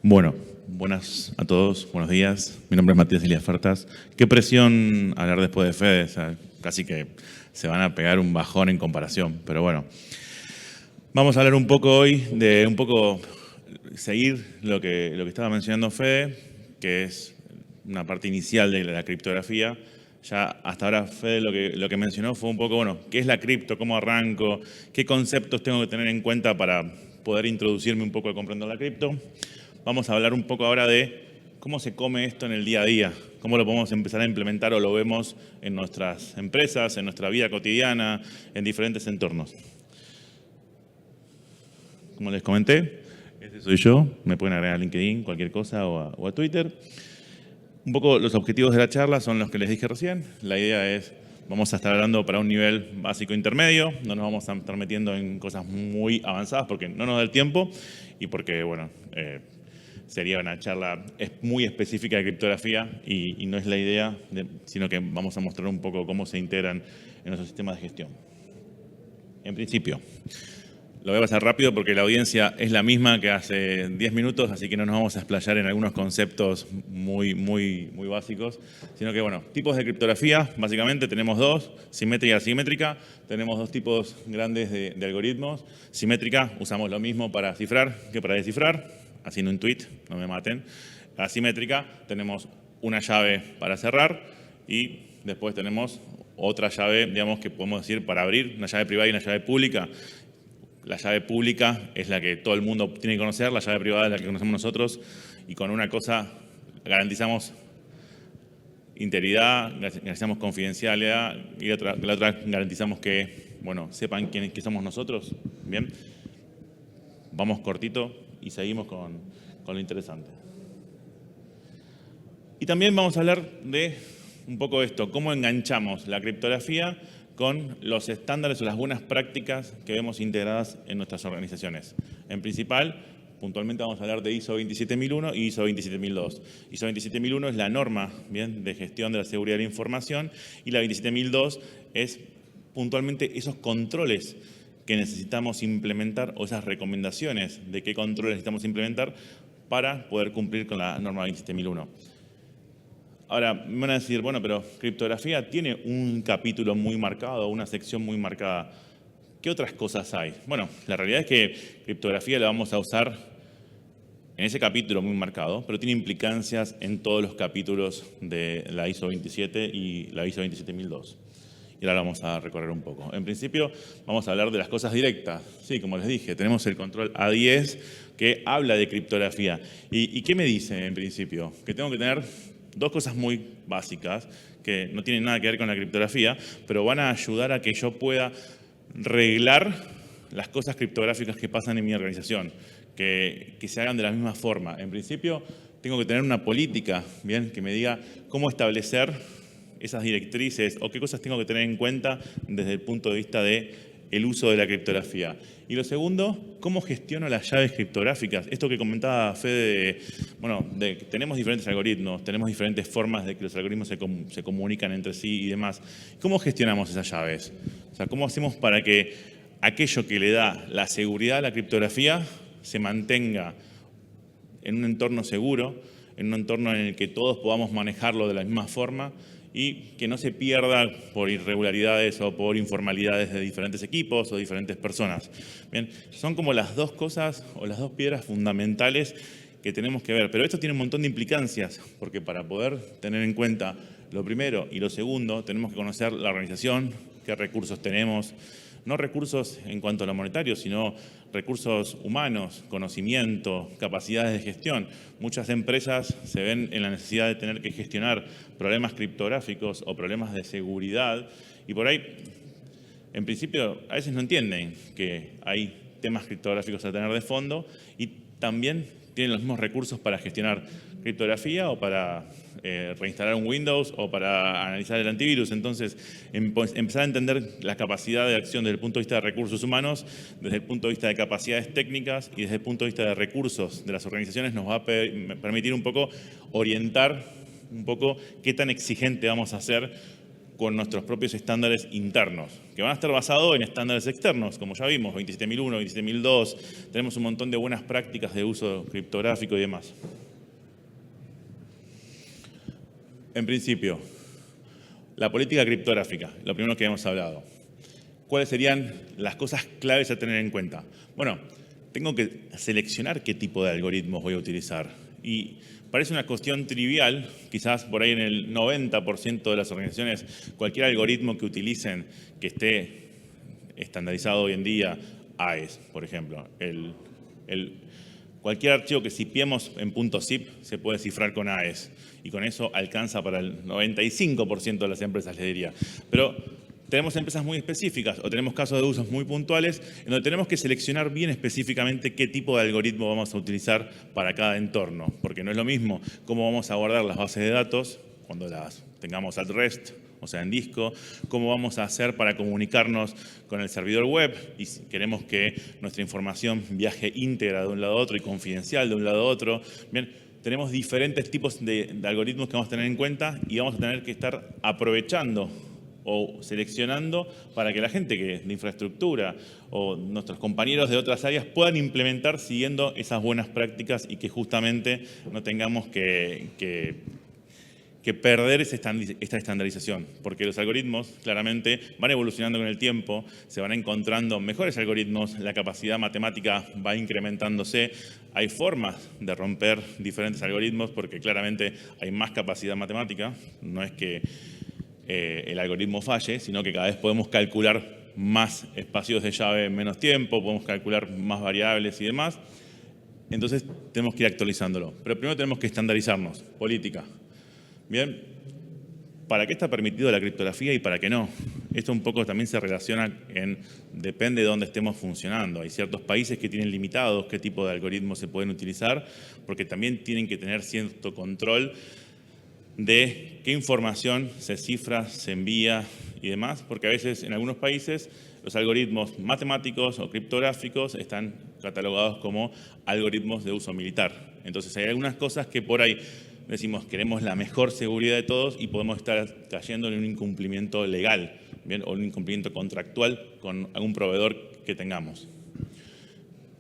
Bueno, buenas a todos, buenos días. Mi nombre es Matías Elías Fertas. Qué presión hablar después de Fede, o sea, casi que se van a pegar un bajón en comparación, pero bueno. Vamos a hablar un poco hoy de seguir lo que estaba mencionando Fede, que es una parte inicial de la criptografía. Ya hasta ahora Fede lo que mencionó fue un poco, bueno, ¿qué es la cripto? ¿Cómo arranco? ¿Qué conceptos tengo que tener en cuenta para poder introducirme un poco a comprender la cripto? Vamos a hablar un poco ahora de cómo se come esto en el día a día, cómo lo podemos empezar a implementar o lo vemos en nuestras empresas, en nuestra vida cotidiana, en diferentes entornos. Como les comenté, ese soy yo, me pueden agregar a LinkedIn, cualquier cosa o a Twitter. Un poco los objetivos de la charla son los que les dije recién. La idea es, vamos a estar hablando para un nivel básico intermedio, no nos vamos a estar metiendo en cosas muy avanzadas porque no nos da el tiempo y porque, bueno, sería una charla muy específica de criptografía y no es la idea, sino que vamos a mostrar un poco cómo se integran en nuestros sistemas de gestión. En principio, lo voy a pasar rápido porque la audiencia es la misma que hace 10 minutos, así que no nos vamos a explayar en algunos conceptos muy básicos, sino que, bueno, tipos de criptografía, básicamente tenemos dos, simétrica y asimétrica. Tenemos dos tipos grandes de algoritmos. Simétrica, usamos lo mismo para cifrar que para descifrar, haciendo un tweet, no me maten. Asimétrica, tenemos una llave para cerrar y después tenemos otra llave, digamos, que podemos decir para abrir, una llave privada y una llave pública. La llave pública es la que todo el mundo tiene que conocer, la llave privada es la que conocemos nosotros y con una cosa garantizamos integridad, garantizamos confidencialidad y la otra garantizamos que, bueno, sepan quién somos nosotros. Bien, vamos cortito y seguimos con lo interesante. Y también vamos a hablar de un poco esto, cómo enganchamos la criptografía con los estándares o las buenas prácticas que vemos integradas en nuestras organizaciones. En principal, puntualmente vamos a hablar de ISO 27001 y ISO 27002. ISO 27001 es la norma, bien, de gestión de la seguridad de la información y la 27002 es puntualmente esos controles que necesitamos implementar o esas recomendaciones de qué controles necesitamos implementar para poder cumplir con la norma 27001. Ahora, me van a decir, bueno, pero criptografía tiene un capítulo muy marcado, una sección muy marcada. ¿Qué otras cosas hay? Bueno, la realidad es que criptografía la vamos a usar en ese capítulo muy marcado, pero tiene implicancias en todos los capítulos de la ISO 27 y la ISO 27002. Y ahora vamos a recorrer un poco. En principio, vamos a hablar de las cosas directas. Sí, como les dije, tenemos el control A10 que habla de criptografía. ¿Y qué me dice en principio? Que tengo que tener dos cosas muy básicas que no tienen nada que ver con la criptografía, pero van a ayudar a que yo pueda reglar las cosas criptográficas que pasan en mi organización, que se hagan de la misma forma. En principio, tengo que tener una política, bien, que me diga cómo establecer esas directrices o qué cosas tengo que tener en cuenta desde el punto de vista del uso de la criptografía. Y lo segundo, ¿cómo gestiono las llaves criptográficas? Esto que comentaba Fede, tenemos diferentes algoritmos, tenemos diferentes formas de que los algoritmos se comunican entre sí y demás. ¿Cómo gestionamos esas llaves? O sea, ¿cómo hacemos para que aquello que le da la seguridad a la criptografía se mantenga en un entorno seguro, en un entorno en el que todos podamos manejarlo de la misma forma y que no se pierda por irregularidades o por informalidades de diferentes equipos o diferentes personas? Bien, son como las dos cosas o las dos piedras fundamentales que tenemos que ver. Pero esto tiene un montón de implicancias, porque para poder tener en cuenta lo primero y lo segundo, tenemos que conocer la organización, qué recursos tenemos, no recursos en cuanto a lo monetario, sino recursos humanos, conocimiento, capacidades de gestión. Muchas empresas se ven en la necesidad de tener que gestionar problemas criptográficos o problemas de seguridad y por ahí, en principio, a veces no entienden que hay temas criptográficos a tener de fondo y también tienen los mismos recursos para gestionar criptografía o para reinstalar un Windows o para analizar el antivirus. Entonces, empezar a entender la capacidad de acción desde el punto de vista de recursos humanos, desde el punto de vista de capacidades técnicas y desde el punto de vista de recursos de las organizaciones nos va a permitir un poco orientar un poco qué tan exigente vamos a ser con nuestros propios estándares internos, que van a estar basados en estándares externos, como ya vimos, 27001, 27002, tenemos un montón de buenas prácticas de uso criptográfico y demás. En principio, la política criptográfica, lo primero que hemos hablado. ¿Cuáles serían las cosas claves a tener en cuenta? Bueno, tengo que seleccionar qué tipo de algoritmos voy a utilizar. Y parece una cuestión trivial, quizás por ahí en el 90% de las organizaciones, cualquier algoritmo que utilicen que esté estandarizado hoy en día, AES, por ejemplo. Cualquier archivo que zipiemos en .zip se puede cifrar con AES. Y con eso alcanza para el 95% de las empresas, les diría. Pero tenemos empresas muy específicas o tenemos casos de usos muy puntuales en donde tenemos que seleccionar bien específicamente qué tipo de algoritmo vamos a utilizar para cada entorno. Porque no es lo mismo cómo vamos a guardar las bases de datos cuando las tengamos at rest, o sea, en disco, cómo vamos a hacer para comunicarnos con el servidor web y si queremos que nuestra información viaje íntegra de un lado a otro y confidencial de un lado a otro. Bien, tenemos diferentes tipos de algoritmos que vamos a tener en cuenta y vamos a tener que estar aprovechando o seleccionando para que la gente de infraestructura o nuestros compañeros de otras áreas puedan implementar siguiendo esas buenas prácticas y que justamente no tengamos que perder esta estandarización, porque los algoritmos claramente van evolucionando con el tiempo, se van encontrando mejores algoritmos, la capacidad matemática va incrementándose, hay formas de romper diferentes algoritmos porque claramente hay más capacidad matemática, no es que el algoritmo falle, sino que cada vez podemos calcular más espacios de llave en menos tiempo, podemos calcular más variables y demás, entonces tenemos que ir actualizándolo. Pero primero tenemos que estandarizarnos, política. Bien, ¿para qué está permitido la criptografía y para qué no? Esto un poco también se relaciona depende de dónde estemos funcionando. Hay ciertos países que tienen limitados qué tipo de algoritmos se pueden utilizar, porque también tienen que tener cierto control de qué información se cifra, se envía y demás, porque a veces en algunos países los algoritmos matemáticos o criptográficos están catalogados como algoritmos de uso militar. Entonces hay algunas cosas que por ahí decimos queremos la mejor seguridad de todos y podemos estar cayendo en un incumplimiento legal, ¿bien? O un incumplimiento contractual con algún proveedor que tengamos.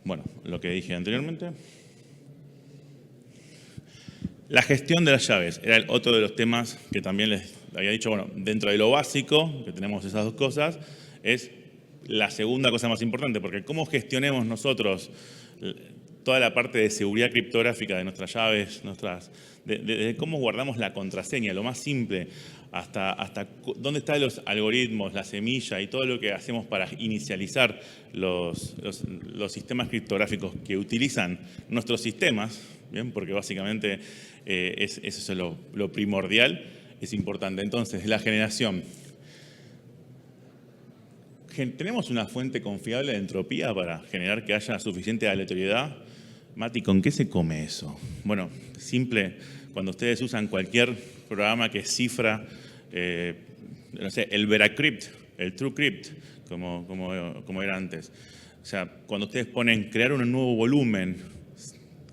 Bueno, lo que dije anteriormente. La gestión de las llaves era otro de los temas que también les había dicho. Bueno, dentro de lo básico, que tenemos esas dos cosas, es la segunda cosa más importante, porque cómo gestionemos nosotros toda la parte de seguridad criptográfica de nuestras llaves, de cómo guardamos la contraseña, lo más simple, hasta dónde están los algoritmos, la semilla y todo lo que hacemos para inicializar los sistemas criptográficos que utilizan nuestros sistemas, ¿bien? Porque básicamente eso es lo primordial, es importante. Entonces, la generación. ¿Tenemos una fuente confiable de entropía para generar que haya suficiente aleatoriedad? Mati, ¿con qué se come eso? Bueno, simple, cuando ustedes usan cualquier programa que cifra, no sé, el Veracrypt, el TrueCrypt, como era antes. O sea, cuando ustedes ponen crear un nuevo volumen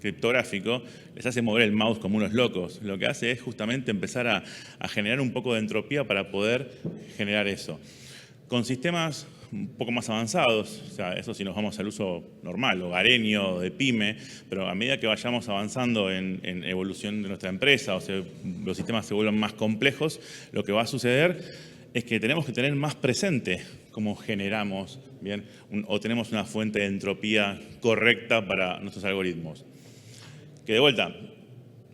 criptográfico, les hace mover el mouse como unos locos. Lo que hace es justamente empezar a generar un poco de entropía para poder generar eso. Con sistemas un poco más avanzados, o sea, eso si nos vamos al uso normal, hogareño, de pyme, pero a medida que vayamos avanzando en evolución de nuestra empresa, o sea, los sistemas se vuelven más complejos, lo que va a suceder es que tenemos que tener más presente cómo generamos, ¿bien? O tenemos una fuente de entropía correcta para nuestros algoritmos. Que de vuelta,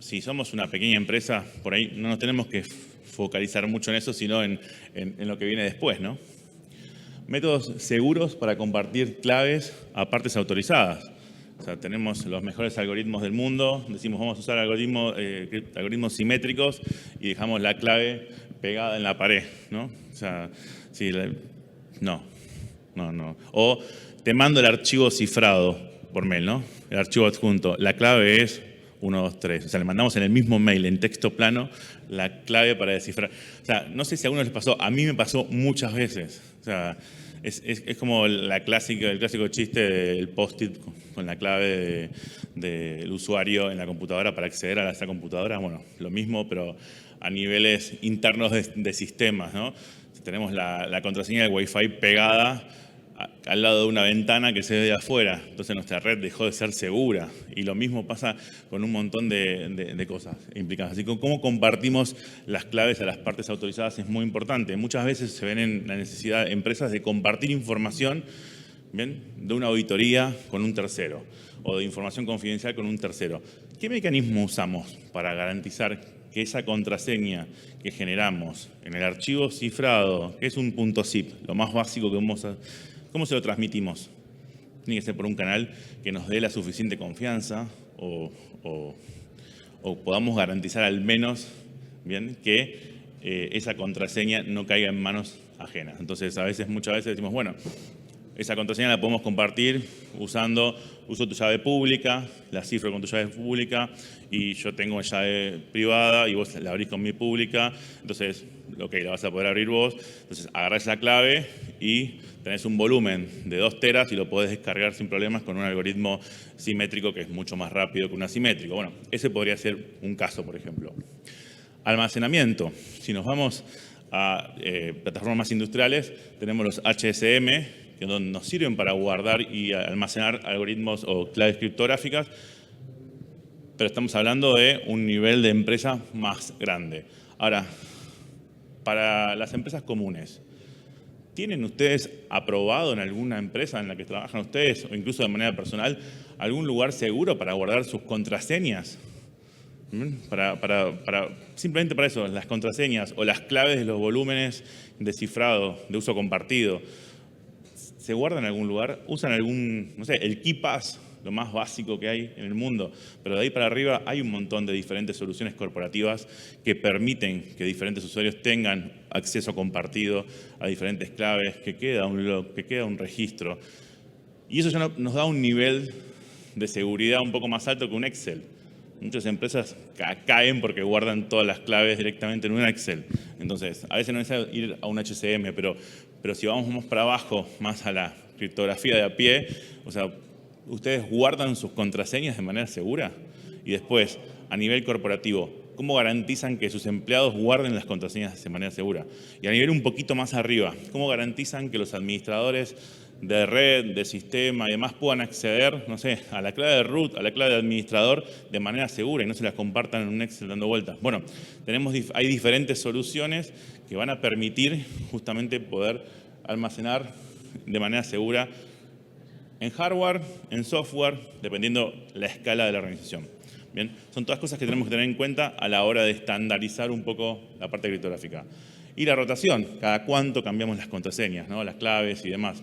si somos una pequeña empresa, por ahí no nos tenemos que focalizar mucho en eso, sino en lo que viene después, ¿no? Métodos seguros para compartir claves a partes autorizadas. O sea, tenemos los mejores algoritmos del mundo, decimos vamos a usar algoritmos simétricos y dejamos la clave pegada en la pared, ¿no? O sea, sí, no. O te mando el archivo cifrado por mail, ¿no? El archivo adjunto. La clave es 1, 2, 3. O sea, le mandamos en el mismo mail, en texto plano, la clave para descifrar. O sea, no sé si a algunos les pasó, a mí me pasó muchas veces. O sea, es como el clásico chiste del post-it con la clave del usuario en la computadora para acceder a esa computadora. Bueno, lo mismo, pero a niveles internos de sistemas, ¿no? Tenemos la contraseña del Wi-Fi pegada al lado de una ventana que se ve de afuera. Entonces nuestra red dejó de ser segura. Y lo mismo pasa con un montón de cosas implicadas. Así que cómo compartimos las claves a las partes autorizadas es muy importante. Muchas veces se ven en la necesidad de empresas de compartir información, ¿bien?, de una auditoría con un tercero o de información confidencial con un tercero. ¿Qué mecanismo usamos para garantizar que esa contraseña que generamos en el archivo cifrado, que es un .zip, lo más básico que vamos a... ¿Cómo se lo transmitimos? Tiene que ser por un canal que nos dé la suficiente confianza o podamos garantizar al menos, bien, que esa contraseña no caiga en manos ajenas. Entonces, muchas veces decimos, bueno, esa contraseña la podemos compartir uso tu llave pública, la cifro con tu llave pública y yo tengo llave privada y vos la abrís con mi pública. Entonces, ok, la vas a poder abrir vos. Entonces, agarrás la clave y tenés un volumen de 2 teras y lo podés descargar sin problemas con un algoritmo simétrico que es mucho más rápido que un asimétrico. Bueno, ese podría ser un caso, por ejemplo. Almacenamiento. Si nos vamos a plataformas industriales, tenemos los HSM, que nos sirven para guardar y almacenar algoritmos o claves criptográficas, pero estamos hablando de un nivel de empresa más grande. Ahora, para las empresas comunes, ¿tienen ustedes aprobado en alguna empresa en la que trabajan ustedes, o incluso de manera personal, algún lugar seguro para guardar sus contraseñas? Simplemente para eso, las contraseñas o las claves de los volúmenes de cifrado, de uso compartido, ¿se guardan en algún lugar? ¿Usan algún, no sé, el KeePass, lo más básico que hay en el mundo? Pero de ahí para arriba hay un montón de diferentes soluciones corporativas que permiten que diferentes usuarios tengan acceso compartido a diferentes claves, que queda un log, que queda un registro. Y eso ya nos da un nivel de seguridad un poco más alto que un Excel. Muchas empresas caen porque guardan todas las claves directamente en un Excel. Entonces, a veces no es necesario ir a un HCM, pero si vamos más para abajo, más a la criptografía de a pie, o sea, ¿ustedes guardan sus contraseñas de manera segura? Y después, a nivel corporativo, ¿cómo garantizan que sus empleados guarden las contraseñas de manera segura? Y a nivel un poquito más arriba, ¿cómo garantizan que los administradores de red, de sistema y demás puedan acceder, no sé, a la clave de root, a la clave de administrador de manera segura y no se las compartan en un Excel dando vueltas? Bueno, hay diferentes soluciones que van a permitir justamente poder almacenar de manera segura en hardware, en software, dependiendo la escala de la organización. Bien, son todas cosas que tenemos que tener en cuenta a la hora de estandarizar un poco la parte criptográfica. Y la rotación, cada cuánto cambiamos las contraseñas, ¿no?, las claves y demás.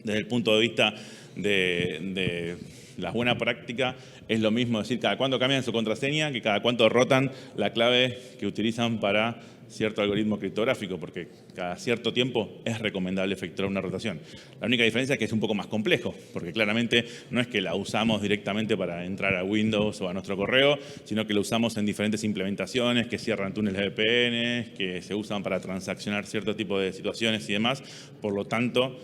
Desde el punto de vista de la buena práctica, es lo mismo decir cada cuánto cambian su contraseña que cada cuánto rotan la clave que utilizan para cierto algoritmo criptográfico, porque cada cierto tiempo es recomendable efectuar una rotación. La única diferencia es que es un poco más complejo, porque claramente no es que la usamos directamente para entrar a Windows o a nuestro correo, sino que la usamos en diferentes implementaciones que cierran túneles de VPN, que se usan para transaccionar cierto tipo de situaciones y demás. Por lo tanto,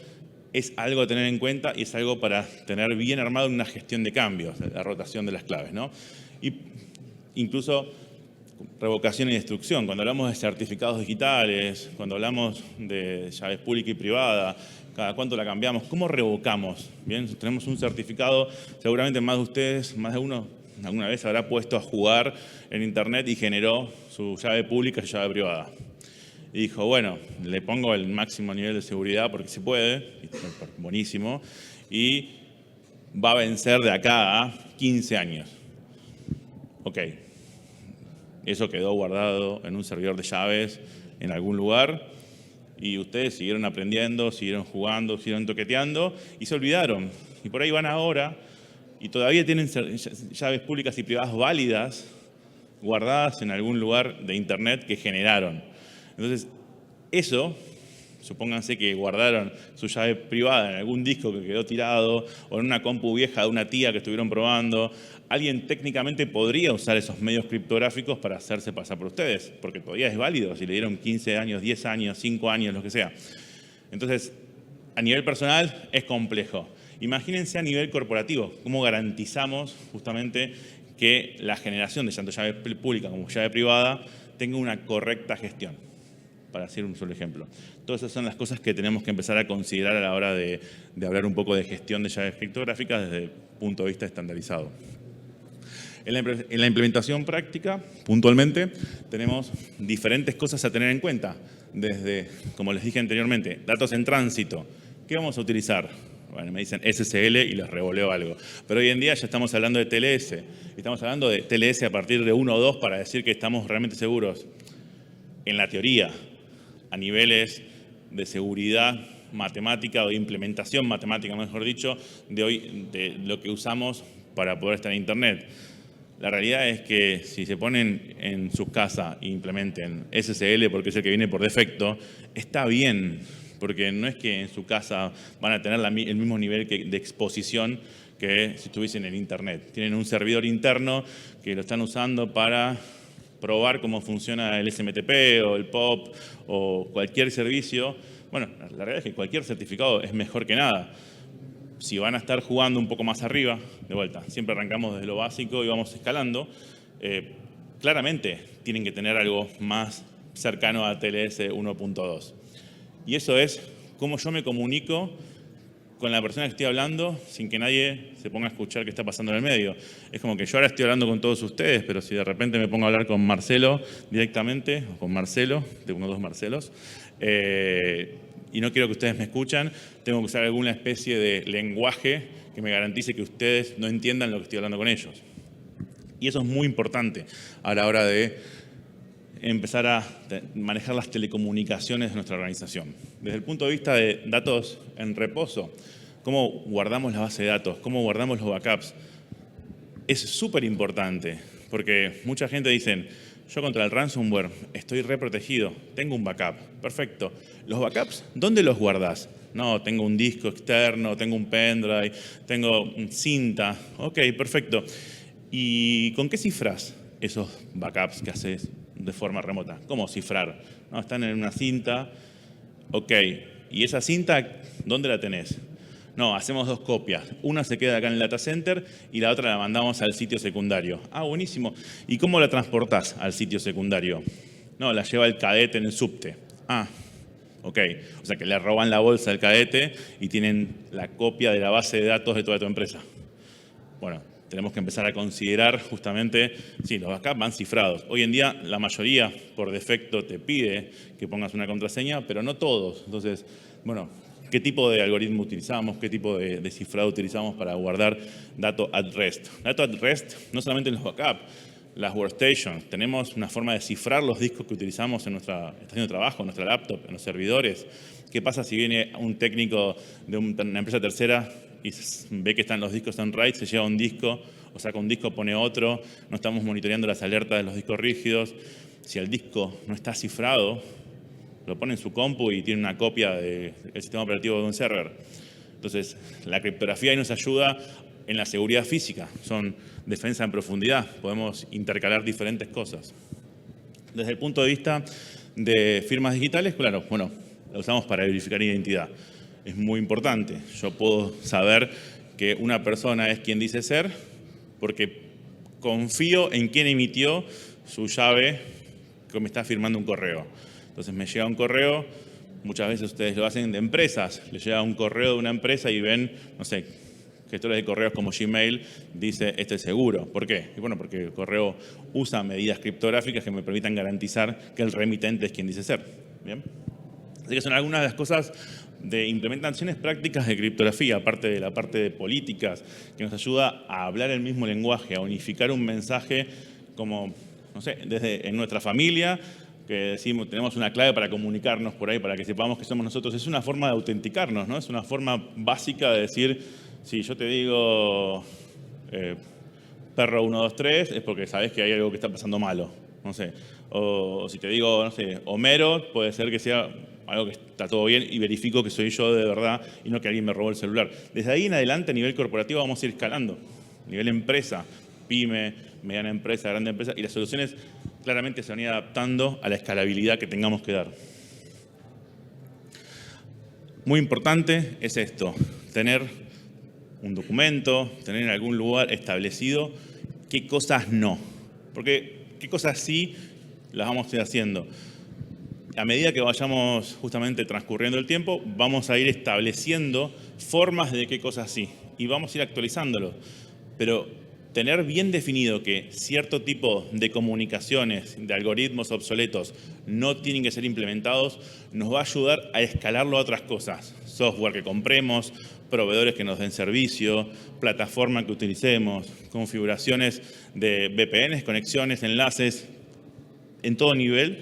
es algo a tener en cuenta y es algo para tener bien armado en una gestión de cambios, la rotación de las claves, ¿no? Y incluso revocación y destrucción. Cuando hablamos de certificados digitales, cuando hablamos de llaves pública y privada, cada cuánto la cambiamos, ¿cómo revocamos? Bien, tenemos un certificado, seguramente más de ustedes, más de uno, alguna vez habrá puesto a jugar en internet y generó su llave pública y su llave privada. Y dijo, bueno, le pongo el máximo nivel de seguridad porque se puede, buenísimo, y va a vencer de acá a 15 años. Ok, eso quedó guardado en un servidor de llaves en algún lugar y ustedes siguieron aprendiendo, siguieron jugando, siguieron toqueteando y se olvidaron. Y por ahí van ahora y todavía tienen llaves públicas y privadas válidas guardadas en algún lugar de internet que generaron. Entonces, eso, supónganse que guardaron su llave privada en algún disco que quedó tirado o en una compu vieja de una tía que estuvieron probando. Alguien técnicamente podría usar esos medios criptográficos para hacerse pasar por ustedes, porque todavía es válido si le dieron 15 años, 10 años, 5 años, lo que sea. Entonces, a nivel personal es complejo. Imagínense a nivel corporativo, cómo garantizamos justamente que la generación de tanto llave pública como llave privada tenga una correcta gestión, para hacer un solo ejemplo. Todas esas son las cosas que tenemos que empezar a considerar a la hora de hablar un poco de gestión de llaves criptográficas desde el punto de vista estandarizado. En la implementación práctica, puntualmente, tenemos diferentes cosas a tener en cuenta. Desde, como les dije anteriormente, datos en tránsito. ¿Qué vamos a utilizar? Bueno, me dicen SSL y les revoleo algo. Pero hoy en día ya estamos hablando de TLS. Estamos hablando de TLS a partir de 1 o 2 para decir que estamos realmente seguros. En la teoría, a niveles de seguridad matemática o de implementación matemática, mejor dicho, de lo que usamos para poder estar en Internet. La realidad es que si se ponen en sus casas e implementen SSL, porque es el que viene por defecto, está bien, porque no es que en su casa van a tener el mismo nivel de exposición que si estuviesen en Internet. Tienen un servidor interno que lo están usando para probar cómo funciona el SMTP o el POP o cualquier servicio. Bueno, la realidad es que cualquier certificado es mejor que nada. Si van a estar jugando un poco más arriba, de vuelta, siempre arrancamos desde lo básico y vamos escalando, claramente tienen que tener algo más cercano a TLS 1.2. Y eso es cómo yo me comunico con la persona que estoy hablando sin que nadie se ponga a escuchar qué está pasando en el medio. Es como que yo ahora estoy hablando con todos ustedes, pero si de repente me pongo a hablar con Marcelo directamente, o con Marcelo, tengo 2 Marcelos, y no quiero que ustedes me escuchan, tengo que usar alguna especie de lenguaje que me garantice que ustedes no entiendan lo que estoy hablando con ellos. Y eso es muy importante a la hora de empezar a manejar las telecomunicaciones de nuestra organización. Desde el punto de vista de datos en reposo, cómo guardamos la base de datos, cómo guardamos los backups, es súper importante, porque mucha gente dice, yo contra el ransomware estoy reprotegido, tengo un backup, perfecto. ¿Los backups dónde los guardas? No, tengo un disco externo, tengo un pendrive, tengo cinta, ok, perfecto. ¿Y con qué cifras esos backups que haces de forma remota? ¿Cómo cifrar? No, están en una cinta, ok. ¿Y esa cinta dónde la tenés? No, hacemos 2 copias. Una se queda acá en el data center y la otra la mandamos al sitio secundario. Ah, buenísimo. ¿Y cómo la transportás al sitio secundario? No, la lleva el cadete en el subte. Ah, ok. O sea que le roban la bolsa al cadete y tienen la copia de la base de datos de toda tu empresa. Bueno, tenemos que empezar a considerar justamente, sí, los backups van cifrados. Hoy en día la mayoría por defecto te pide que pongas una contraseña, pero no todos. Entonces, bueno, ¿qué tipo de algoritmo utilizamos? ¿Qué tipo de cifrado utilizamos para guardar dato at rest? Dato at rest no solamente en los backups, las workstations. Tenemos una forma de cifrar los discos que utilizamos en nuestra estación de trabajo, en nuestra laptop, en los servidores. ¿Qué pasa si viene un técnico de una empresa tercera y ve que los discos están write, se lleva un disco, o saca un disco, pone otro, no estamos monitoreando las alertas de los discos rígidos? Si el disco no está cifrado, lo pone en su compu y tiene una copia del sistema operativo de un server. Entonces, la criptografía ahí nos ayuda en la seguridad física. Son defensa en profundidad. Podemos intercalar diferentes cosas. Desde el punto de vista de firmas digitales, claro, bueno, la usamos para verificar identidad. Es muy importante. Yo puedo saber que una persona es quien dice ser porque confío en quien emitió su llave que me está firmando un correo. Entonces me llega un correo, muchas veces ustedes lo hacen de empresas, les llega un correo de una empresa y ven, no sé, gestores de correos como Gmail, dice, este es seguro. ¿Por qué? Y bueno, porque el correo usa medidas criptográficas que me permitan garantizar que el remitente es quien dice ser. ¿Bien? Así que son algunas de las cosas de implementaciones prácticas de criptografía, aparte de la parte de políticas, que nos ayuda a hablar el mismo lenguaje, a unificar un mensaje como, no sé, desde en nuestra familia, que decimos, tenemos una clave para comunicarnos por ahí, para que sepamos que somos nosotros. Es una forma de autenticarnos, ¿no? Es una forma básica de decir, si yo te digo perro 1, 2, 3, es porque sabes que hay algo que está pasando malo, no sé. O si te digo, no sé, Homero, puede ser que sea algo que está todo bien y verifico que soy yo de verdad y no que alguien me robó el celular. Desde ahí en adelante, a nivel corporativo, vamos a ir escalando. A nivel empresa, pyme, mediana empresa, grande empresa, y las soluciones claramente se van a ir adaptando a la escalabilidad que tengamos que dar. Muy importante es esto, tener un documento, tener en algún lugar establecido qué cosas no. Porque qué cosas sí las vamos a ir haciendo. A medida que vayamos justamente transcurriendo el tiempo, vamos a ir estableciendo formas de qué cosas sí y vamos a ir actualizándolo. Pero tener bien definido que cierto tipo de comunicaciones, de algoritmos obsoletos no tienen que ser implementados, nos va a ayudar a escalarlo a otras cosas. Software que compremos, proveedores que nos den servicio, plataforma que utilicemos, configuraciones de VPNs, conexiones, enlaces, en todo nivel,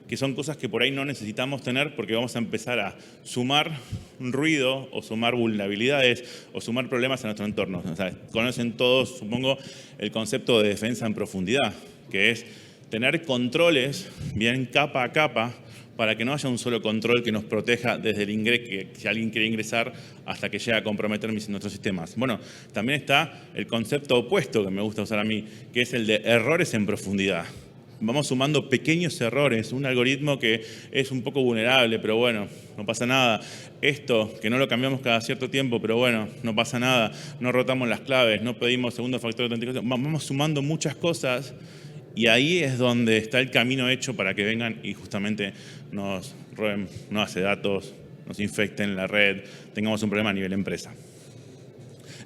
que son cosas que por ahí no necesitamos tener porque vamos a empezar a sumar ruido o sumar vulnerabilidades o sumar problemas a nuestro entorno. O sea, conocen todos, supongo, el concepto de defensa en profundidad, que es tener controles bien capa a capa para que no haya un solo control que nos proteja desde el ingreso, que si alguien quiere ingresar hasta que llegue a comprometer nuestros sistemas. Bueno, también está el concepto opuesto que me gusta usar a mí, que es el de errores en profundidad. Vamos sumando pequeños errores, un algoritmo que es un poco vulnerable, pero bueno, no pasa nada. Esto, que no lo cambiamos cada cierto tiempo, pero bueno, no pasa nada. No rotamos las claves, no pedimos segundo factor de autenticación. Vamos sumando muchas cosas y ahí es donde está el camino hecho para que vengan y justamente nos roben una base de datos, nos infecten la red, tengamos un problema a nivel empresa.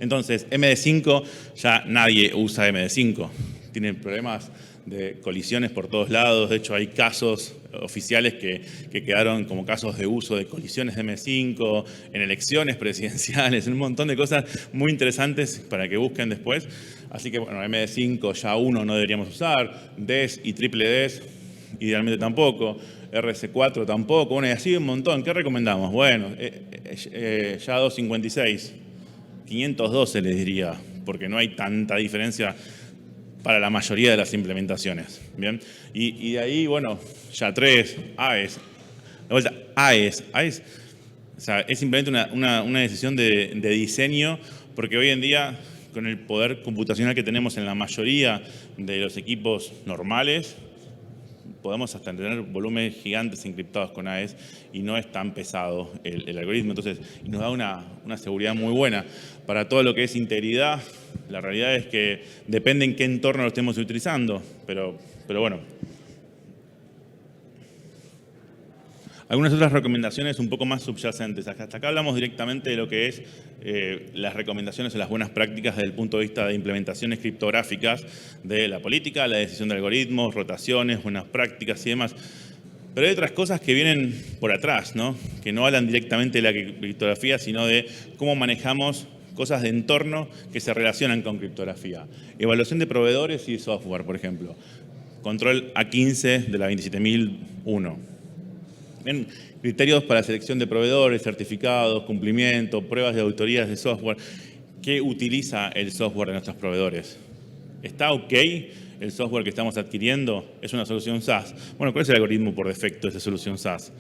Entonces, MD5, ya nadie usa MD5. Tienen problemas de colisiones por todos lados. De hecho, hay casos oficiales que quedaron como casos de uso de colisiones de MD5, en elecciones presidenciales, un montón de cosas muy interesantes para que busquen después. Así que, bueno, MD5 ya uno no deberíamos usar, DES y triple DES idealmente tampoco, RC4 tampoco, bueno, y así un montón. ¿Qué recomendamos? Bueno, ya 256, 512 les diría, porque no hay tanta diferencia para la mayoría de las implementaciones. ¿Bien? Y de ahí, bueno, ya 3, AES. De vuelta, AES, o sea, es simplemente una decisión de diseño, porque hoy en día, con el poder computacional que tenemos en la mayoría de los equipos normales, podemos hasta tener volúmenes gigantes encriptados con AES y no es tan pesado el algoritmo. Entonces, nos da una seguridad muy buena. Para todo lo que es integridad, la realidad es que depende en qué entorno lo estemos utilizando, pero bueno. Algunas otras recomendaciones un poco más subyacentes. Hasta acá hablamos directamente de lo que es las recomendaciones o las buenas prácticas desde el punto de vista de implementaciones criptográficas de la política, la decisión de algoritmos, rotaciones, buenas prácticas y demás. Pero hay otras cosas que vienen por atrás, ¿no? Que no hablan directamente de la criptografía, sino de cómo manejamos cosas de entorno que se relacionan con criptografía. Evaluación de proveedores y software, por ejemplo. Control A15 de la 27001. En criterios para selección de proveedores, certificados, cumplimiento, pruebas de auditorías de software. ¿Qué utiliza el software de nuestros proveedores? ¿Está ok el software que estamos adquiriendo? ¿Es una solución SaaS? Bueno, ¿cuál es el algoritmo por defecto de esa solución SaaS?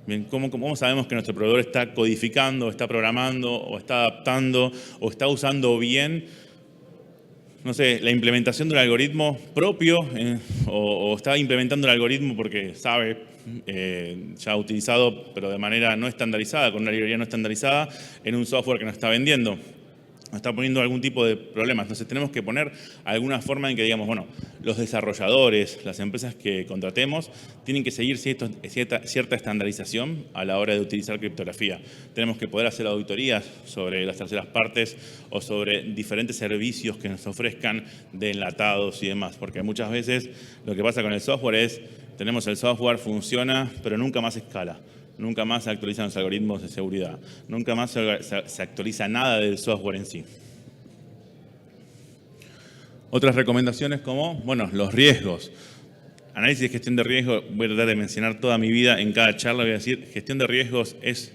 Bien, ¿cómo sabemos que nuestro proveedor está codificando, está programando, o está adaptando, o está usando bien, no sé, la implementación de un algoritmo propio o está implementando el algoritmo porque sabe ya utilizado, pero de manera no estandarizada, con una librería no estandarizada, en un software que nos está vendiendo? Nos está poniendo algún tipo de problemas. Entonces tenemos que poner alguna forma en que digamos, bueno, los desarrolladores, las empresas que contratemos, tienen que seguir cierta estandarización a la hora de utilizar criptografía. Tenemos que poder hacer auditorías sobre las terceras partes o sobre diferentes servicios que nos ofrezcan de enlatados y demás, porque muchas veces lo que pasa con el software es, tenemos el software, funciona, pero nunca más escala. Nunca más se actualizan los algoritmos de seguridad. Nunca más se actualiza nada del software en sí. Otras recomendaciones como, bueno, los riesgos. Análisis y gestión de riesgos, voy a tratar de mencionar toda mi vida en cada charla, voy a decir, gestión de riesgos es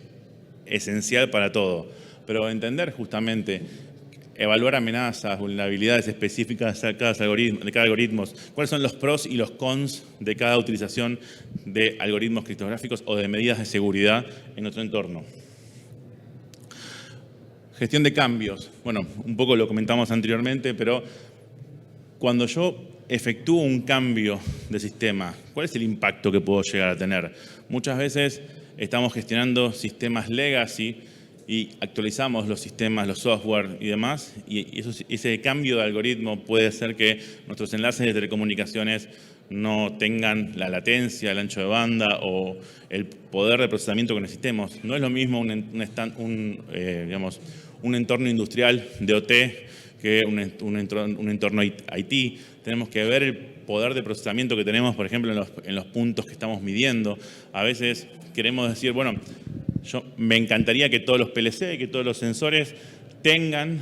esencial para todo. Pero entender justamente, evaluar amenazas, vulnerabilidades específicas de cada algoritmo, cuáles son los pros y los cons de cada utilización de algoritmos criptográficos o de medidas de seguridad en nuestro entorno. Gestión de cambios. Bueno, un poco lo comentamos anteriormente, pero cuando yo efectúo un cambio de sistema, ¿cuál es el impacto que puedo llegar a tener? Muchas veces estamos gestionando sistemas legacy y actualizamos los sistemas, los software y demás, y ese cambio de algoritmo puede hacer que nuestros enlaces de telecomunicaciones no tengan la latencia, el ancho de banda o el poder de procesamiento que necesitemos. No es lo mismo un entorno industrial de OT que un entorno IT. Tenemos que ver el poder de procesamiento que tenemos, por ejemplo, en los puntos que estamos midiendo. A veces queremos decir, bueno, me encantaría que todos los PLC, que todos los sensores tengan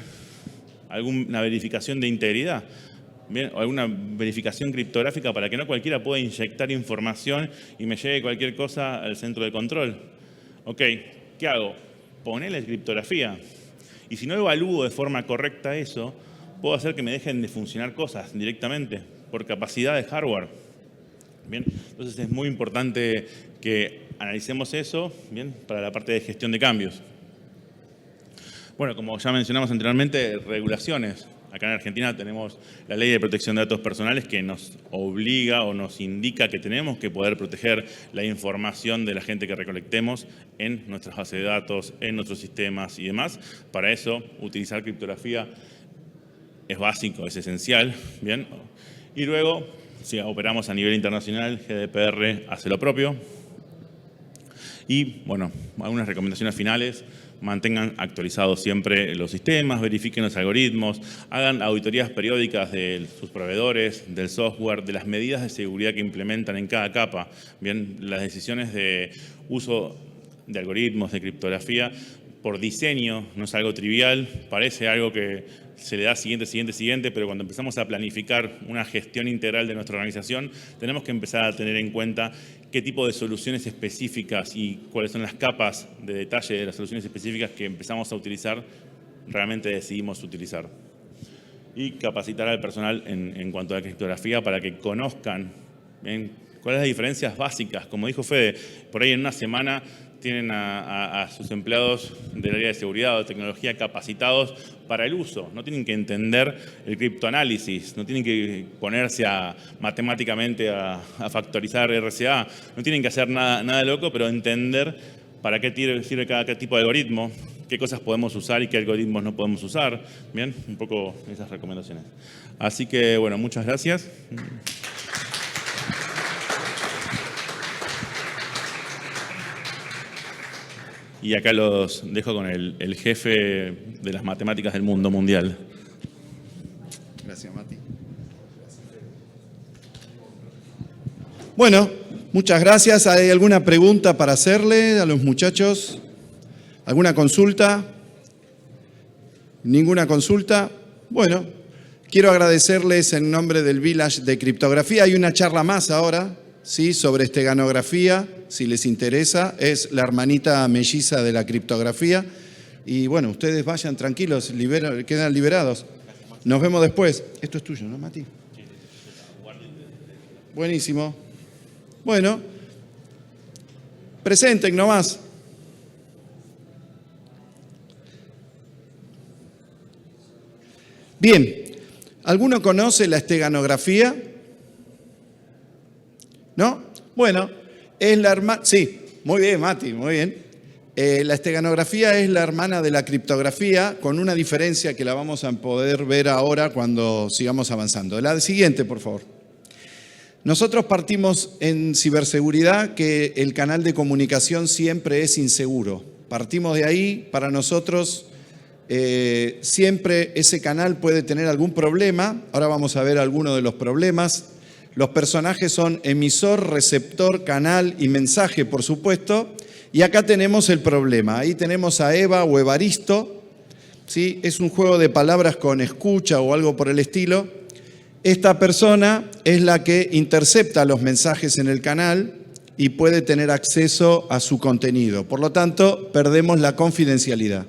alguna verificación de integridad, ¿bien? O alguna verificación criptográfica para que no cualquiera pueda inyectar información y me llegue cualquier cosa al centro de control. Ok, ¿qué hago? Ponele criptografía. Y si no evalúo de forma correcta eso, puedo hacer que me dejen de funcionar cosas directamente por capacidad de hardware. Bien, entonces es muy importante que analicemos eso, bien, para la parte de gestión de cambios. Bueno, como ya mencionamos anteriormente, regulaciones. Acá en Argentina tenemos la Ley de Protección de Datos Personales que nos obliga o nos indica que tenemos que poder proteger la información de la gente que recolectemos en nuestras bases de datos, en nuestros sistemas y demás. Para eso, utilizar criptografía es básico, es esencial, ¿bien? Y luego, si operamos a nivel internacional, GDPR hace lo propio. Y, bueno, algunas recomendaciones finales. Mantengan actualizados siempre los sistemas, verifiquen los algoritmos, hagan auditorías periódicas de sus proveedores, del software, de las medidas de seguridad que implementan en cada capa. Bien, las decisiones de uso de algoritmos, de criptografía, por diseño, no es algo trivial, parece algo que se le da siguiente, pero cuando empezamos a planificar una gestión integral de nuestra organización, tenemos que empezar a tener en cuenta qué tipo de soluciones específicas y cuáles son las capas de detalle de las soluciones específicas que empezamos a utilizar, realmente decidimos utilizar. Y capacitar al personal en cuanto a la criptografía para que conozcan, ¿bien?, cuáles son las diferencias básicas. Como dijo Fede, por ahí en una semana tienen a sus empleados del área de seguridad o de tecnología capacitados para el uso. No tienen que entender el criptoanálisis, no tienen que ponerse matemáticamente a factorizar RCA, no tienen que hacer nada loco, pero entender para qué sirve cada tipo de algoritmo, qué cosas podemos usar y qué algoritmos no podemos usar. Bien, un poco esas recomendaciones. Así que, bueno, muchas gracias. Y acá los dejo con el jefe de las matemáticas del mundo mundial. Gracias, Mati. Bueno, muchas gracias. ¿Hay alguna pregunta para hacerle a los muchachos? ¿Alguna consulta? ¿Ninguna consulta? Bueno, quiero agradecerles en nombre del Village de Criptografía. Hay una charla más ahora, ¿sí?, sobre esteganografía, si les interesa. Es la hermanita melliza de la criptografía. Y bueno, ustedes vayan tranquilos, quedan liberados. Nos vemos después. Esto es tuyo, ¿no, Mati? Buenísimo. Bueno, presenten nomás. Bien, ¿alguno conoce la esteganografía? ¿No? Bueno, es la hermana... Sí, muy bien, Mati, muy bien. La esteganografía es la hermana de la criptografía, con una diferencia que la vamos a poder ver ahora cuando sigamos avanzando. La siguiente, por favor. Nosotros partimos en ciberseguridad que el canal de comunicación siempre es inseguro. Partimos de ahí, para nosotros siempre ese canal puede tener algún problema. Ahora vamos a ver algunos de los problemas. Los personajes son emisor, receptor, canal y mensaje, por supuesto. Y acá tenemos el problema. Ahí tenemos a Eva o Evaristo, ¿sí? Es un juego de palabras con escucha o algo por el estilo. Esta persona es la que intercepta los mensajes en el canal y puede tener acceso a su contenido. Por lo tanto, perdemos la confidencialidad.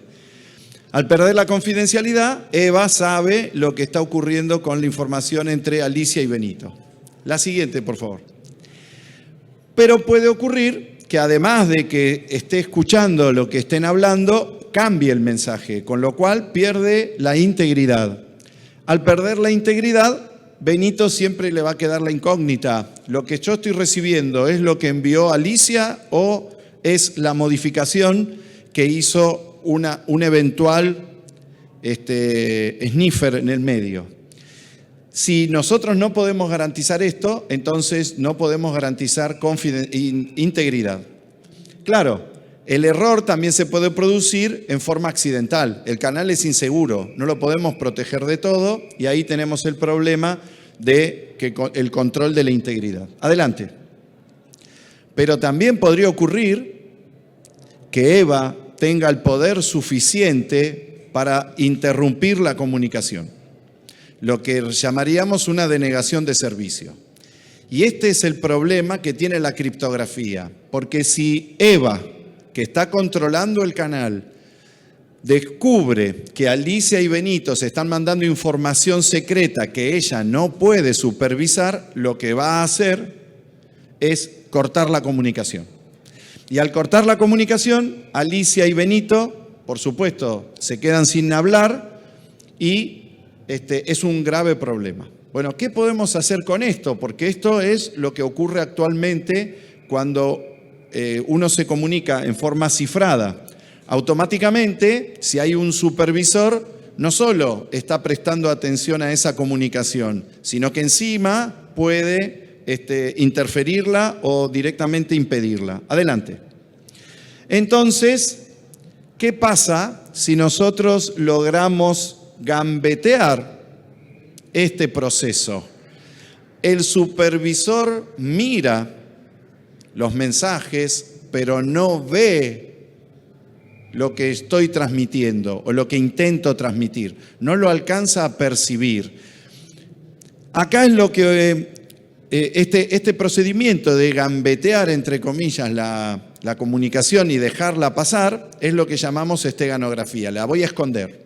Al perder la confidencialidad, Eva sabe lo que está ocurriendo con la información entre Alicia y Benito. La siguiente, por favor. Pero puede ocurrir que además de que esté escuchando lo que estén hablando, cambie el mensaje, con lo cual pierde la integridad. Al perder la integridad, Benito siempre le va a quedar la incógnita. ¿Lo que yo estoy recibiendo es lo que envió Alicia o es la modificación que hizo un eventual sniffer en el medio. Si nosotros no podemos garantizar esto, entonces no podemos garantizar integridad. Claro, el error también se puede producir en forma accidental. El canal es inseguro, no lo podemos proteger de todo y ahí tenemos el problema de el control de la integridad. Adelante. Pero también podría ocurrir que EVA tenga el poder suficiente para interrumpir la comunicación, lo que llamaríamos una denegación de servicio. Y este es el problema que tiene la criptografía, porque si EVA, que está controlando el canal, descubre que Alicia y Benito se están mandando información secreta que ella no puede supervisar, lo que va a hacer es cortar la comunicación. Y al cortar la comunicación, Alicia y Benito, por supuesto, se quedan sin hablar y es un grave problema. Bueno, ¿qué podemos hacer con esto? Porque esto es lo que ocurre actualmente cuando uno se comunica en forma cifrada. Automáticamente, si hay un supervisor, no solo está prestando atención a esa comunicación, sino que encima puede interferirla o directamente impedirla. Adelante. Entonces, ¿qué pasa si nosotros logramos gambetear este proceso? El supervisor mira los mensajes, pero no ve lo que estoy transmitiendo o lo que intento transmitir. No lo alcanza a percibir. Acá es lo que este procedimiento de gambetear, entre comillas, la comunicación y dejarla pasar, es lo que llamamos esteganografía. La voy a esconder.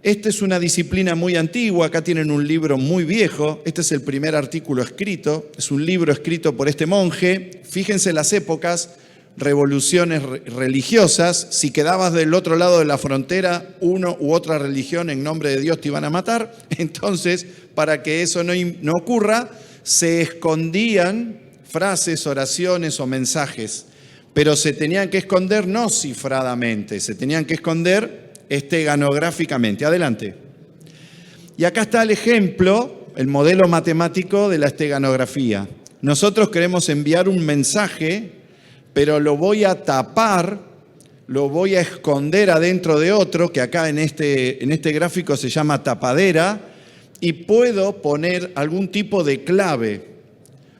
Esta es una disciplina muy antigua, acá tienen un libro muy viejo, este es el primer artículo escrito, es un libro escrito por este monje. Fíjense las épocas, revoluciones religiosas, si quedabas del otro lado de la frontera, uno u otra religión en nombre de Dios te iban a matar. Entonces, para que eso no ocurra, se escondían frases, oraciones o mensajes, pero se tenían que esconder no cifradamente, se tenían que esconder esteganográficamente. Adelante. Y acá está el ejemplo, el modelo matemático de la esteganografía. Nosotros queremos enviar un mensaje, pero lo voy a tapar, lo voy a esconder adentro de otro, que acá en este gráfico se llama tapadera, y puedo poner algún tipo de clave.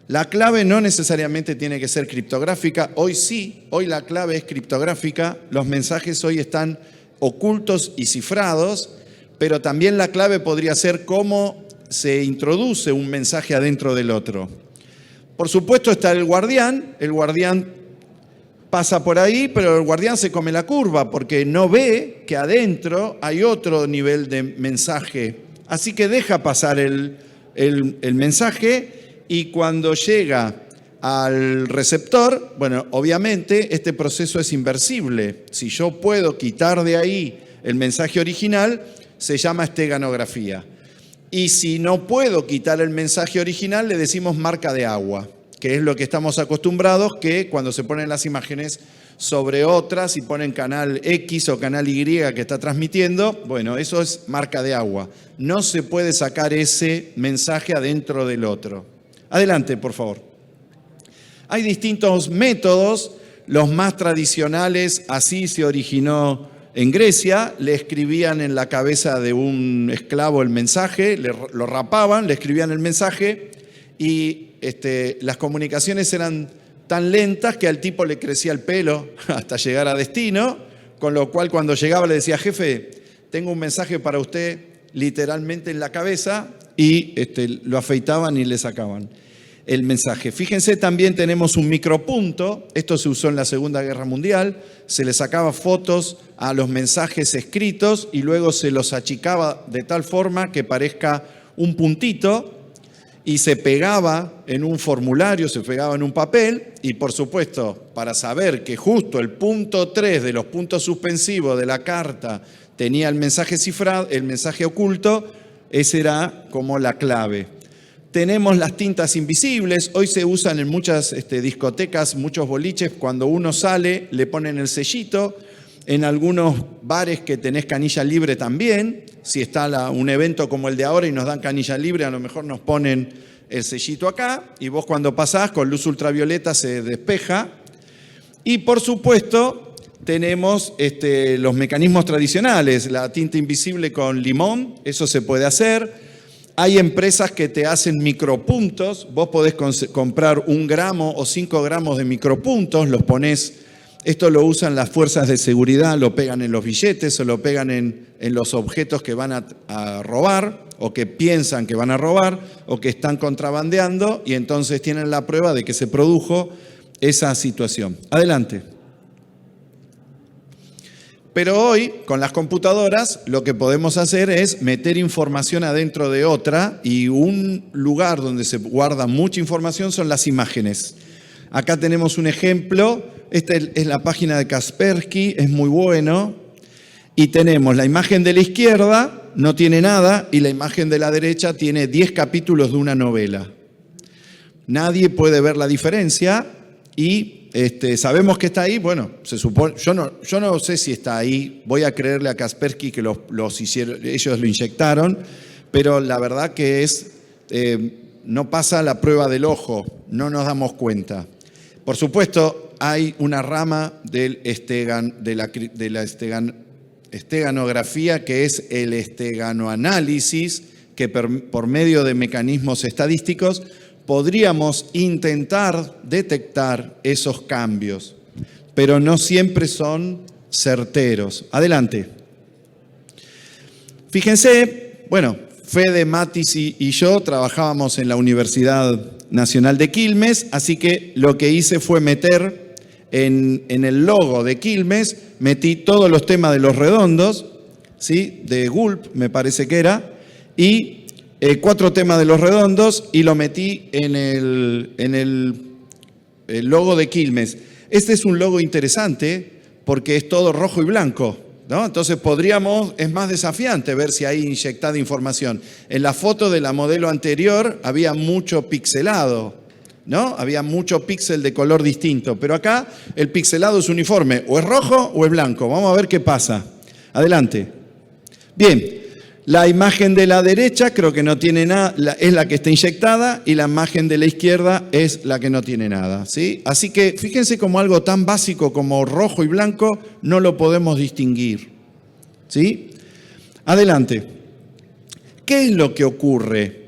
La clave no necesariamente tiene que ser criptográfica. Hoy sí, hoy la clave es criptográfica. Los mensajes hoy están ocultos y cifrados, pero también la clave podría ser cómo se introduce un mensaje adentro del otro. Por supuesto está el guardián pasa por ahí, pero el guardián se come la curva porque no ve que adentro hay otro nivel de mensaje. Así que deja pasar el mensaje y cuando llega al receptor, bueno, obviamente este proceso es inversible. Si yo puedo quitar de ahí el mensaje original, se llama esteganografía. Y si no puedo quitar el mensaje original, le decimos marca de agua, que es lo que estamos acostumbrados, que cuando se ponen las imágenes sobre otras y ponen canal X o canal Y que está transmitiendo, bueno, eso es marca de agua. No se puede sacar ese mensaje adentro del otro. Adelante, por favor. Hay distintos métodos, los más tradicionales, así se originó en Grecia, le escribían en la cabeza de un esclavo el mensaje, lo rapaban, le escribían el mensaje y las comunicaciones eran tan lentas que al tipo le crecía el pelo hasta llegar a destino, con lo cual cuando llegaba le decía, jefe, tengo un mensaje para usted literalmente en la cabeza, y lo afeitaban y le sacaban el mensaje. Fíjense, también tenemos un micropunto, esto se usó en la Segunda Guerra Mundial, se le sacaba fotos a los mensajes escritos y luego se los achicaba de tal forma que parezca un puntito y se pegaba en un formulario, se pegaba en un papel y por supuesto para saber que justo el punto 3 de los puntos suspensivos de la carta tenía el mensaje cifrado, el mensaje oculto, esa era como la clave. Tenemos las tintas invisibles, hoy se usan en muchas discotecas, muchos boliches, cuando uno sale le ponen el sellito En algunos bares que tenés canilla libre también. Si está un evento como el de ahora y nos dan canilla libre, a lo mejor nos ponen el sellito acá y vos cuando pasás con luz ultravioleta se despeja. Y por supuesto tenemos los mecanismos tradicionales, la tinta invisible con limón, eso se puede hacer. Hay empresas que te hacen micropuntos, vos podés comprar 1 gramo o 5 gramos de micropuntos, los ponés, esto lo usan las fuerzas de seguridad, lo pegan en los billetes o lo pegan en los objetos que van a robar o que piensan que van a robar o que están contrabandeando y entonces tienen la prueba de que se produjo esa situación. Adelante. Pero hoy, con las computadoras, lo que podemos hacer es meter información adentro de otra y un lugar donde se guarda mucha información son las imágenes. Acá tenemos un ejemplo, esta es la página de Kaspersky, es muy bueno. Y tenemos la imagen de la izquierda, no tiene nada, y la imagen de la derecha tiene 10 capítulos de una novela. Nadie puede ver la diferencia y sabemos que está ahí. Bueno, se supone, yo no sé si está ahí, voy a creerle a Kaspersky que ellos lo inyectaron, pero la verdad que no pasa la prueba del ojo, no nos damos cuenta. Por supuesto, hay una rama de la esteganografía que es el esteganoanálisis, que por medio de mecanismos estadísticos podríamos intentar detectar esos cambios, pero no siempre son certeros. Adelante. Fíjense, bueno, Fede, Matis y yo trabajábamos en la Universidad Nacional de Quilmes, así que lo que hice fue meter en el logo de Quilmes, metí todos los temas de los redondos, ¿sí? De Gulp, me parece que era, y 4 temas de los redondos y lo metí en el logo de Quilmes. Este es un logo interesante porque es todo rojo y blanco, ¿no? Entonces es más desafiante ver si hay inyectada información. En la foto de la modelo anterior había mucho pixelado, ¿no? Había mucho píxel de color distinto, pero acá el pixelado es uniforme, o es rojo o es blanco. Vamos a ver qué pasa. Adelante. Bien. La imagen de la derecha creo que no tiene nada, es la que está inyectada y la imagen de la izquierda es la que no tiene nada, ¿sí? Así que fíjense como algo tan básico como rojo y blanco no lo podemos distinguir, ¿sí? Adelante. ¿Qué es lo que ocurre?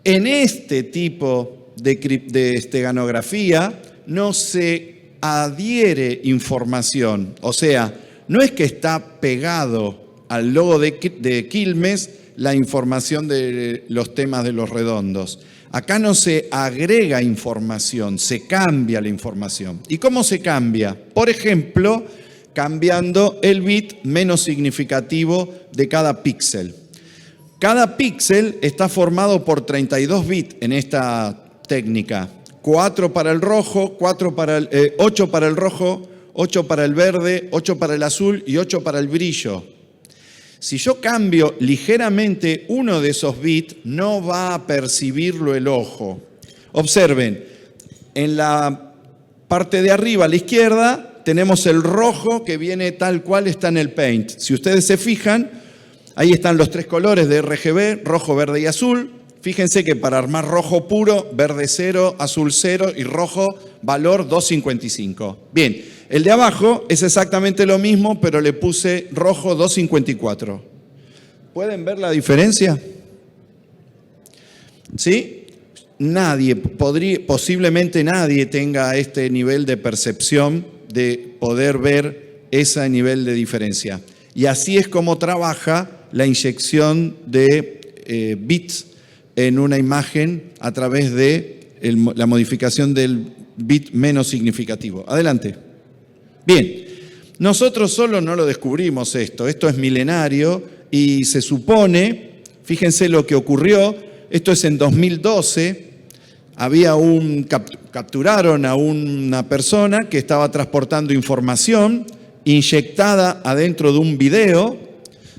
En este tipo de esteganografía no se adhiere información, o sea, no es que está pegado al logo de Quilmes la información de los temas de los redondos. Acá no se agrega información, se cambia la información. ¿Y cómo se cambia? Por ejemplo, cambiando el bit menos significativo de cada píxel. Cada píxel está formado por 32 bits en esta técnica. 4 para el rojo, 8 para el rojo, 8 para el verde, 8 para el azul y 8 para el brillo. Si yo cambio ligeramente uno de esos bits, no va a percibirlo el ojo. Observen, en la parte de arriba a la izquierda tenemos el rojo que viene tal cual está en el Paint. Si ustedes se fijan, ahí están los 3 colores de RGB, rojo, verde y azul. Fíjense que para armar rojo puro, verde 0, azul 0 y rojo, valor 255. Bien. El de abajo es exactamente lo mismo, pero le puse rojo 254. ¿Pueden ver la diferencia? ¿Sí? Posiblemente nadie tenga este nivel de percepción de poder ver ese nivel de diferencia. Y así es como trabaja la inyección de bits en una imagen a través de la modificación del bit menos significativo. Adelante. Bien, nosotros solo no lo descubrimos esto es milenario y se supone, fíjense lo que ocurrió, esto es en 2012, capturaron a una persona que estaba transportando información inyectada adentro de un video,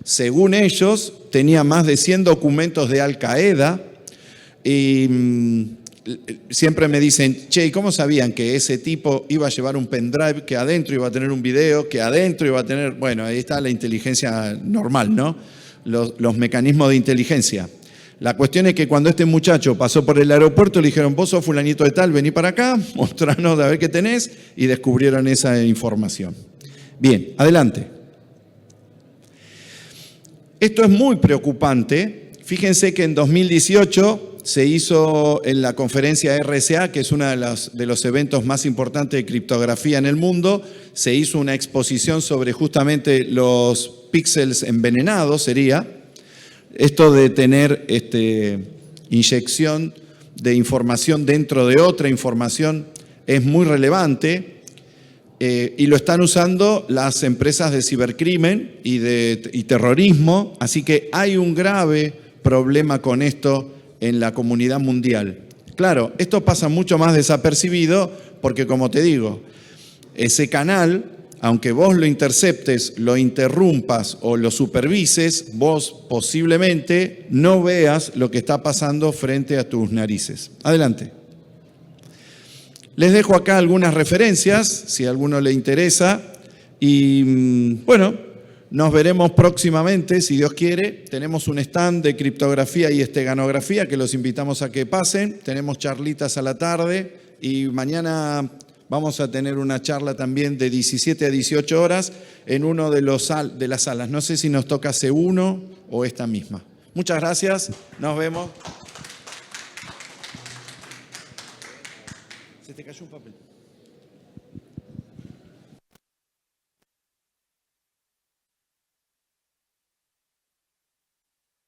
según ellos tenía más de 100 documentos de Al Qaeda y siempre me dicen, che, ¿y cómo sabían que ese tipo iba a llevar un pendrive, que adentro iba a tener un video, que adentro iba a tener... Bueno, ahí está la inteligencia normal, ¿no? Los mecanismos de inteligencia. La cuestión es que cuando este muchacho pasó por el aeropuerto, le dijeron, vos sos fulanito de tal, vení para acá, mostranos a ver qué tenés, y descubrieron esa información. Bien, adelante. Esto es muy preocupante. Fíjense que en 2018 se hizo en la conferencia RSA, que es uno de los eventos más importantes de criptografía en el mundo, se hizo una exposición sobre justamente los píxeles envenenados, sería esto de tener inyección de información dentro de otra información es muy relevante. Y lo están usando las empresas de cibercrimen y terrorismo, así que hay un grave problema con esto en la comunidad mundial. Claro, esto pasa mucho más desapercibido porque, como te digo, ese canal, aunque vos lo interceptes, lo interrumpas o lo supervises, vos posiblemente no veas lo que está pasando frente a tus narices. Adelante. Les dejo acá algunas referencias, si a alguno le interesa. Y bueno, nos veremos próximamente, si Dios quiere. Tenemos un stand de criptografía y esteganografía que los invitamos a que pasen. Tenemos charlitas a la tarde y mañana vamos a tener una charla también de 17 a 18 horas en uno de las salas. No sé si nos toca C1 o esta misma. Muchas gracias, nos vemos. Se te cayó un papel.